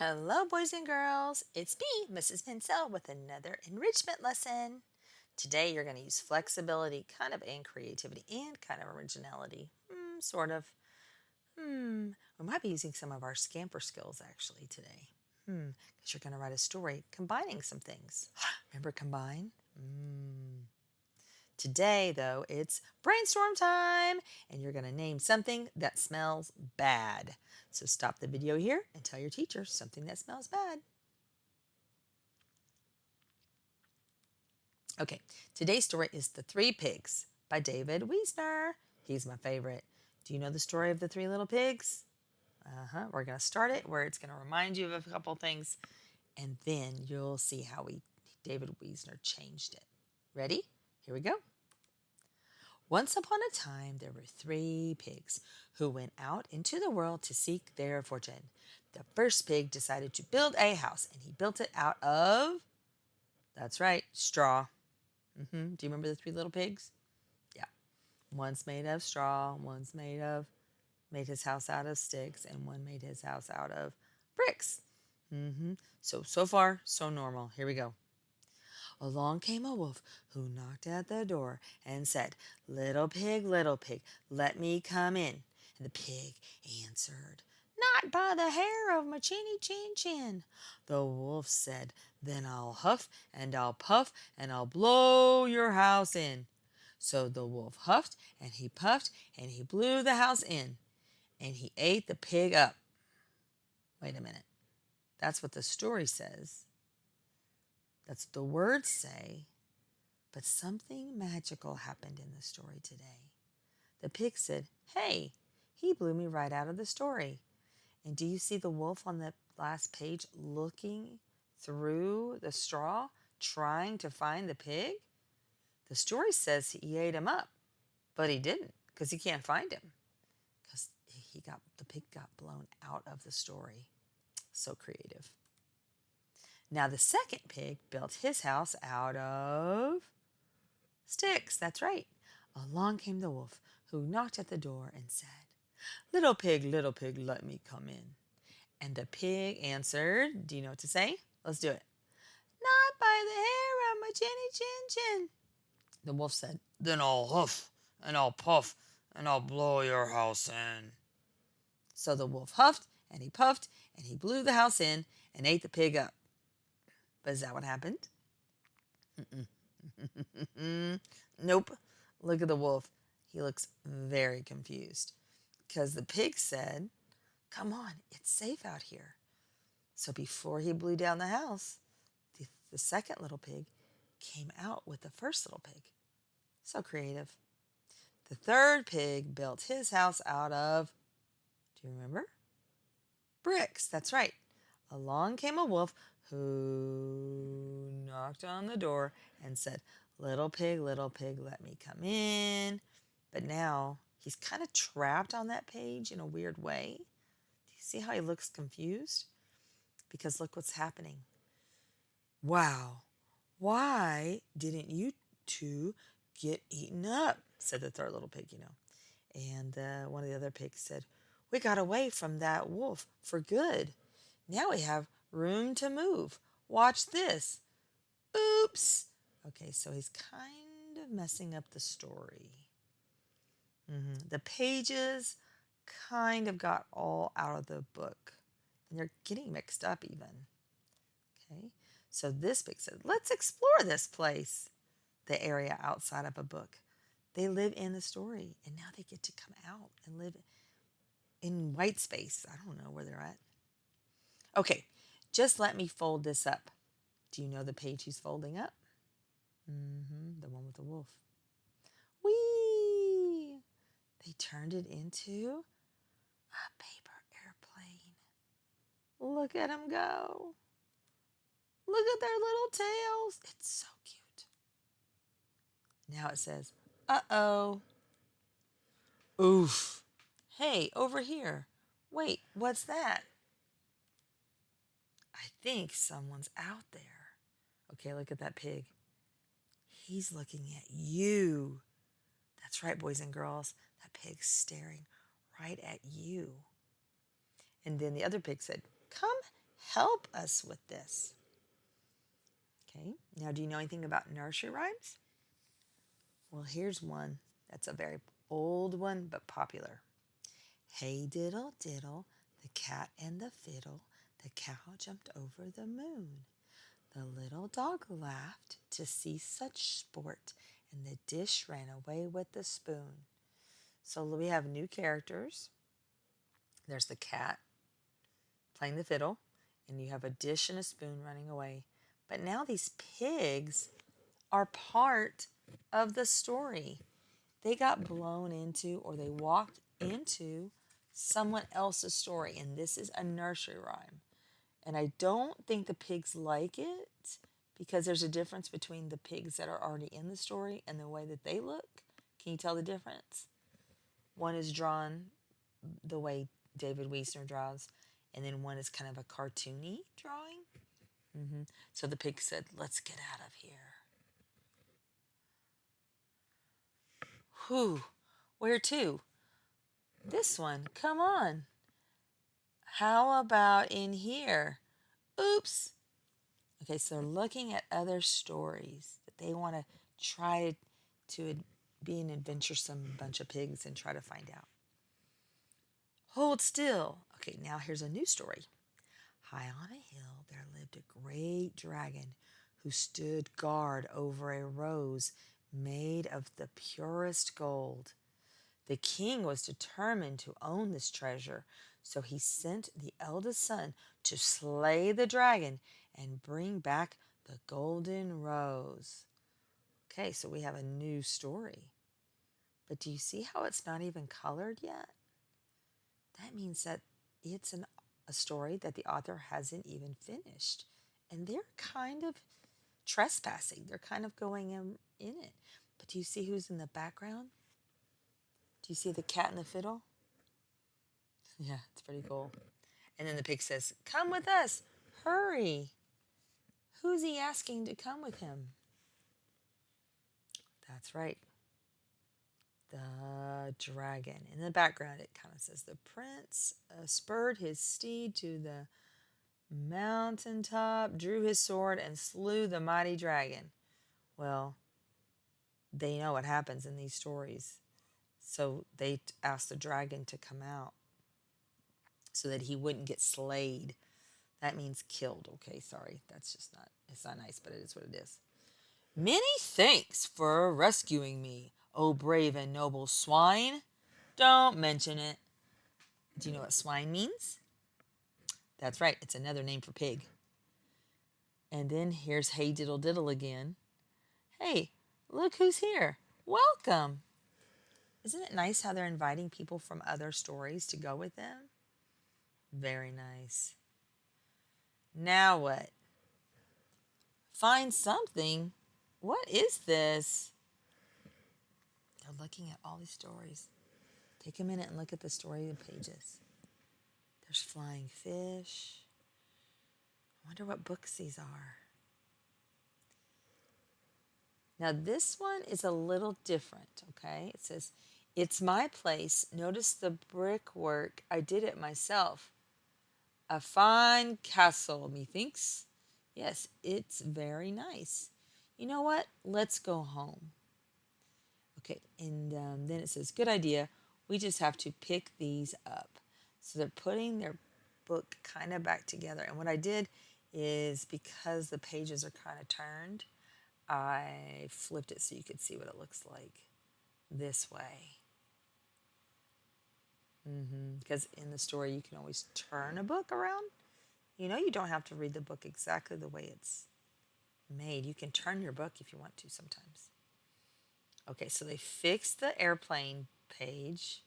Hello, boys and girls. It's me, Mrs. Pincel, with another enrichment lesson. Today, you're going to use flexibility, and creativity, and originality. Sort of. We might be using some of our scamper skills actually today. Because you're going to write a story combining some things. Remember combine? Today, though, it's brainstorm time, and you're going to name something that smells bad. So stop the video here and tell your teacher something that smells bad. Okay, today's story is The Three Pigs by David Wiesner. He's my favorite. Do you know the story of the three little pigs? We're going to start it where it's going to remind you of a couple things, and then you'll see how David Wiesner changed it. Ready? Here we go. Once upon a time, there were three pigs who went out into the world to seek their fortune. The first pig decided to build a house, and he built it out of, that's right, straw. Do you remember the three little pigs? Yeah. One's made of straw, one's made his house out of sticks, and one made his house out of bricks. So far, so normal. Here we go. Along came a wolf who knocked at the door and said, little pig, let me come in. And the pig answered, not by the hair of my chinny chin chin. The wolf said, then I'll huff and I'll puff and I'll blow your house in. So the wolf huffed and he puffed and he blew the house in and he ate the pig up. Wait a minute. That's what the story says. That's what the words say. But something magical happened in the story today. The pig said, hey, he blew me right out of the story. And do you see the wolf on the last page looking through the straw, trying to find the pig? The story says he ate him up, but he didn't because he can't find him because the pig got blown out of the story. So creative. Now the second pig built his house out of sticks. That's right. Along came the wolf, who knocked at the door and said, little pig, let me come in. And the pig answered, do you know what to say? Let's do it. Not by the hair of my chinny chin chin. The wolf said, then I'll huff and I'll puff and I'll blow your house in. So the wolf huffed and he puffed and he blew the house in and ate the pig up. But is that what happened? Nope. Look at the wolf. He looks very confused because the pig said, come on, it's safe out here. So before he blew down the house, the second little pig came out with the first little pig. So creative. The third pig built his house out of, do you remember? Bricks. That's right. Along came a wolf who knocked on the door and said, little pig, let me come in. But now he's kind of trapped on that page in a weird way. Do you see how he looks confused? Because look what's happening. Wow, why didn't you two get eaten up? Said the third little pig. And one of the other pigs said, we got away from that wolf for good. Now we have room to move. Watch this. Oops. Okay, so he's kind of messing up the story. The pages kind of got all out of the book, and they're getting mixed up even. Okay, so this pig said, let's explore this place, the area outside of a book. They live in the story, and now they get to come out and live in white space. I don't know where they're at. Okay, just let me fold this up. Do you know the page he's folding up? The one with the wolf. Whee! They turned it into a paper airplane. Look at them go. Look at their little tails. It's so cute. Now it says, uh-oh. Oof. Hey, over here. Wait, what's that? I think someone's out there. Okay, look at that pig. He's looking at you. That's right, boys and girls. That pig's staring right at you. And then the other pig said, come help us with this. Okay, now do you know anything about nursery rhymes? Well, here's one that's a very old one but popular. Hey diddle diddle, the cat and the fiddle, the cow jumped over the moon. The little dog laughed to see such sport, and the dish ran away with the spoon. So we have new characters. There's the cat playing the fiddle, and you have a dish and a spoon running away. But now these pigs are part of the story. They got blown into or they walked into someone else's story, and this is a nursery rhyme. And I don't think the pigs like it because there's a difference between the pigs that are already in the story and the way that they look. Can you tell the difference? One is drawn the way David Wiesner draws, and then one is kind of a cartoony drawing. So the pig said, "Let's get out of here." Whew, where to? This one, come on. How about in here? Oops. Okay, so they're looking at other stories that they want to try to be an adventuresome bunch of pigs and try to find out. Hold still. Okay, now here's a new story. High on a hill there lived a great dragon who stood guard over a rose made of the purest gold. The king was determined to own this treasure, so he sent the eldest son to slay the dragon and bring back the golden rose. Okay, so we have a new story. But do you see how it's not even colored yet? That means that it's a story that the author hasn't even finished. And they're kind of trespassing. They're kind of going in it. But do you see who's in the background? Do you see the cat and the fiddle? Yeah, it's pretty cool. And then the pig says, "Come with us. Hurry." Who's he asking to come with him? That's right. The dragon. In the background, it kind of says, "The prince spurred his steed to the mountaintop, drew his sword, and slew the mighty dragon." Well, they know what happens in these stories. So they asked the dragon to come out so that he wouldn't get slayed. That means killed. Okay, sorry. That's just not, it's not nice, but it is what it is. "Many thanks for rescuing me, O brave and noble swine." Don't mention it. Do you know what swine means? That's right, it's another name for pig. And then here's Hey Diddle Diddle again. "Hey, look who's here. Welcome." Isn't it nice how they're inviting people from other stories to go with them? Very nice. Now what? Find something. What is this? They're looking at all these stories. Take a minute and look at the story pages. There's flying fish. I wonder what books these are. Now, this one is a little different, okay? It says, "It's my place. Notice the brickwork. I did it myself. A fine castle, methinks. Yes, it's very nice. You know what? Let's go home." Okay, and then it says, "Good idea. We just have to pick these up." So they're putting their book kind of back together. And what I did is because the pages are kind of turned, I flipped it so you could see what it looks like this way. Because in the story, you can always turn a book around. You know, you don't have to read the book exactly the way it's made. You can turn your book if you want to sometimes. Okay, so they fixed the airplane page.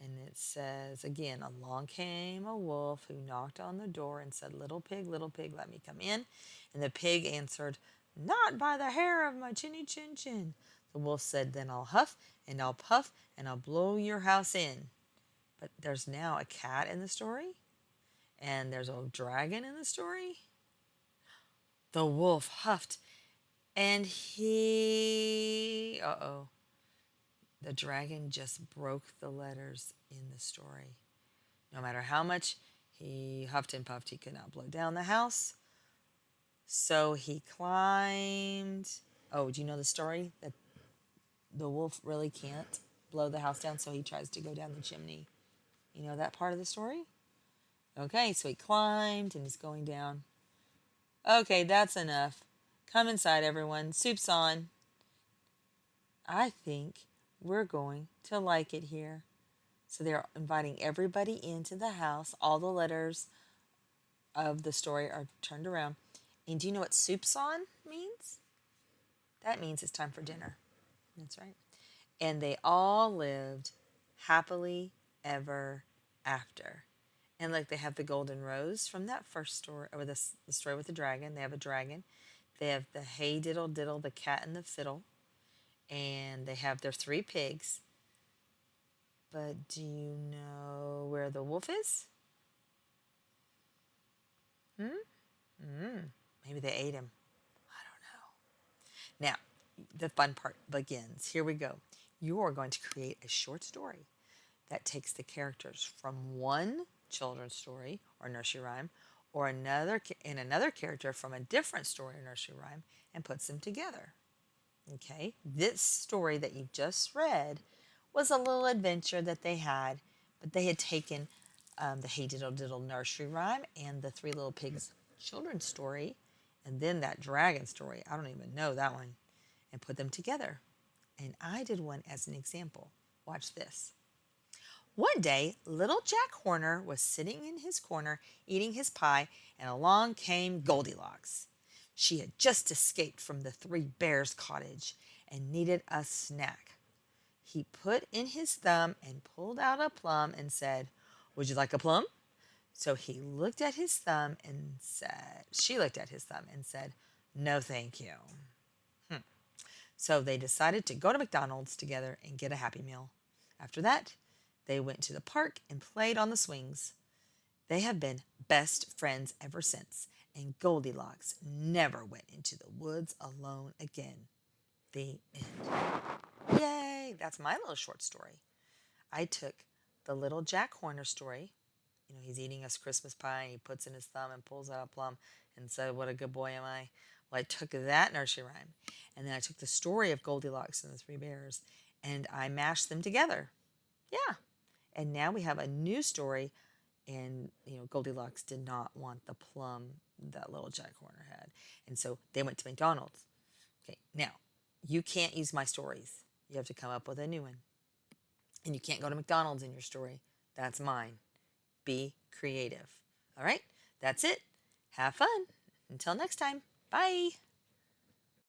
And it says, again, "Along came a wolf who knocked on the door and said, 'Little pig, let me come in.' And the pig answered, 'Not by the hair of my chinny chin chin.' The wolf said, 'Then I'll huff and I'll puff and I'll blow your house in.'" But there's now a cat in the story, and there's a dragon in the story. The wolf huffed, and the dragon just broke the letters in the story. No matter how much He huffed and puffed. He could not blow down the house. So he climbed. Oh, do you know the story that the wolf really can't blow the house down? So he tries to go down the chimney. You know that part of the story? Okay, so he climbed and he's going down. Okay, that's enough. Come inside, everyone. Soup's on. I think we're going to like it here. So they're inviting everybody into the house. All the letters of the story are turned around. And do you know what soup's on means? That means it's time for dinner. That's right. And they all lived happily ever after. And like they have the golden rose from that first story, or the story with the dragon. They have a dragon. They have the hey diddle diddle, the cat and the fiddle. And they have their three pigs. But do you know where the wolf is? Hmm? Maybe they ate him. I don't know. Now, the fun part begins. Here we go. You are going to create a short story that takes the characters from one children's story or nursery rhyme or another character from a different story or nursery rhyme and puts them together. Okay? This story that you just read was a little adventure that they had, but they had taken the Hey Diddle Diddle nursery rhyme and the Three Little Pigs children's story, and then that dragon story. I don't even know that one, and put them together. And I did one as an example. Watch this. One day, little Jack Horner was sitting in his corner eating his pie, and along came Goldilocks. She had just escaped from the Three Bears' cottage and needed a snack. He put in his thumb and pulled out a plum and said, "Would you like a plum?" So he looked at his thumb and said, she looked at his thumb and said, "No, thank you." So they decided to go to McDonald's together and get a Happy Meal. After that, they went to the park and played on the swings. They have been best friends ever since, and Goldilocks never went into the woods alone again. The end. Yay! That's my little short story. I took the little Jack Horner story. You know, he's eating his Christmas pie and he puts in his thumb and pulls out a plum and said, "What a good boy am I." Well, I took that nursery rhyme and then I took the story of Goldilocks and the Three Bears and I mashed them together. Yeah. And now we have a new story. And, you know, Goldilocks did not want the plum that little Jack Horner had. And so they went to McDonald's. Okay. Now, you can't use my stories. You have to come up with a new one. And you can't go to McDonald's in your story. That's mine. Be creative. All right, that's it. Have fun. Until next time. Bye.